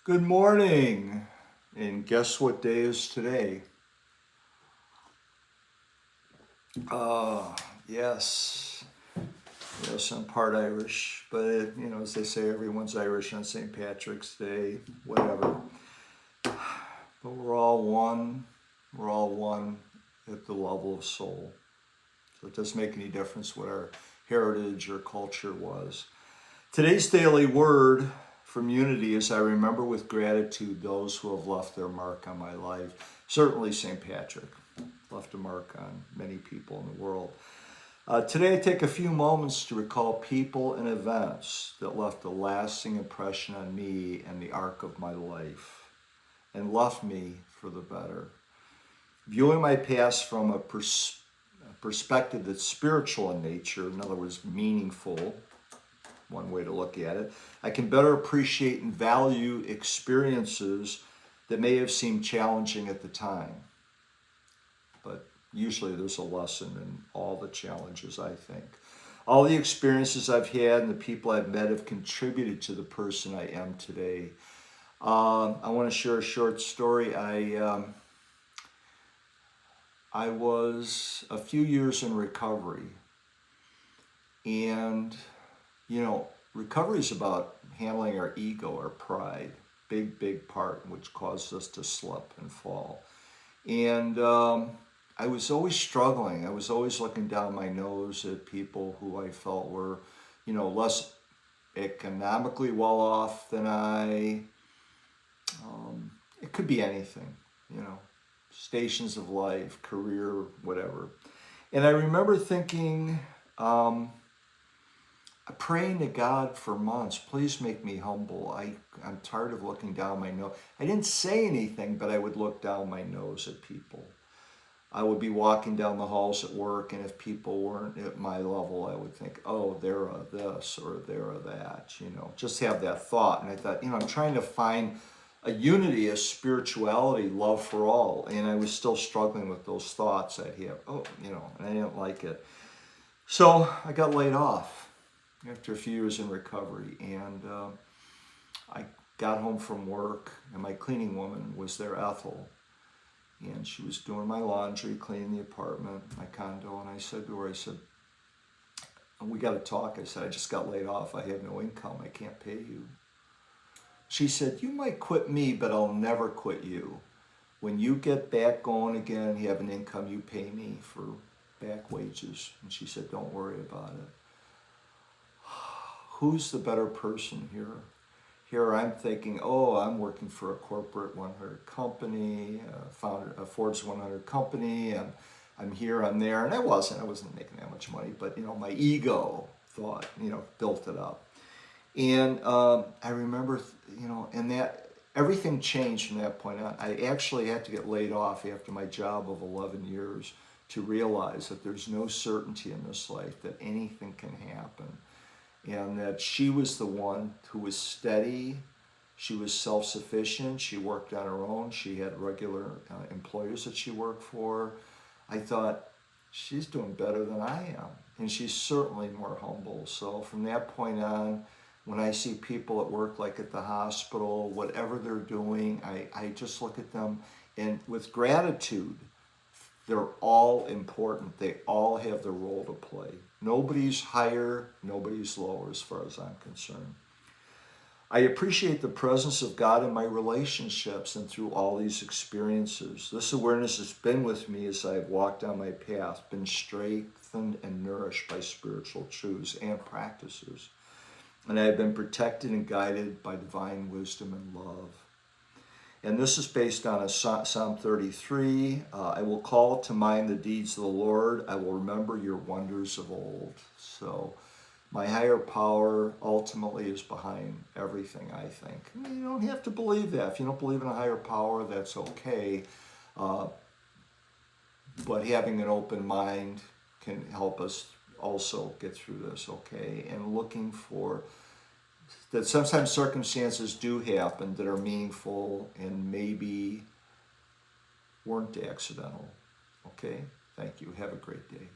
Good morning, and guess what day is today? Yes, yes, I'm part Irish, but as they say, everyone's Irish on St. Patrick's Day, whatever. But we're all one. We're all one at the level of soul. So it doesn't make any difference what our heritage or culture was. Today's daily word from unity is I remember with gratitude those who have left their mark on my life. Certainly St. Patrick left a mark on many people in the world. Today I take a few moments to recall people and events that left a lasting impression on me and the arc of my life and left me for the better. Viewing my past from a perspective that's spiritual in nature, in other words, meaningful, one way to look at it, I can better appreciate and value experiences that may have seemed challenging at the time. But usually there's a lesson in all the challenges, I think. All the experiences I've had and the people I've met have contributed to the person I am today. I want to share a short story. I was a few years in recovery, and recovery is about handling our ego, our pride, big part, which causes us to slip and fall. And I was always struggling. I was always looking down my nose at people who I felt were, less economically well off than I. It could be anything, stations of life, career, whatever. And I remember thinking, praying to God for months, please make me humble. I'm tired of looking down my nose. I didn't say anything, but I would look down my nose at people. I would be walking down the halls at work, and if people weren't at my level, I would think, oh, they're a this or they're a that, just have that thought. And I thought, I'm trying to find a unity, a spirituality, love for all. And I was still struggling with those thoughts I'd have, and I didn't like it. So I got laid off after a few years in recovery, and I got home from work, and my cleaning woman was there, Ethel, and she was doing my laundry, cleaning the apartment, my condo, and I said to her, we got to talk. I said, I just got laid off. I have no income. I can't pay you. She said, you might quit me, but I'll never quit you. When you get back going again, you have an income, you pay me for back wages. And she said, don't worry about it. Who's the better person here? Here I'm thinking, I'm working for a corporate 100 company, a Forbes 100 company, and I'm here, I'm there, and I wasn't making that much money, but my ego thought, built it up. And I remember, and that everything changed from that point on. I actually had to get laid off after my job of 11 years to realize that there's no certainty in this life, that anything can happen. And that she was the one who was steady, she was self-sufficient, she worked on her own, she had regular employers that she worked for. I thought, she's doing better than I am, and she's certainly more humble. So from that point on, when I see people at work, like at the hospital, whatever they're doing, I just look at them, and with gratitude, they're all important. They all have their role to play. Nobody's higher, nobody's lower as far as I'm concerned. I appreciate the presence of God in my relationships and through all these experiences. This awareness has been with me as I've walked down my path, been strengthened and nourished by spiritual truths and practices. And I have been protected and guided by divine wisdom and love. And this is based on a Psalm 33. I will call to mind the deeds of the Lord. I will remember your wonders of old. So my higher power ultimately is behind everything, I think. You don't have to believe that. If you don't believe in a higher power, that's okay. But having an open mind can help us also get through this, okay? And looking for that sometimes circumstances do happen that are meaningful and maybe weren't accidental. Okay? Thank you. Have a great day.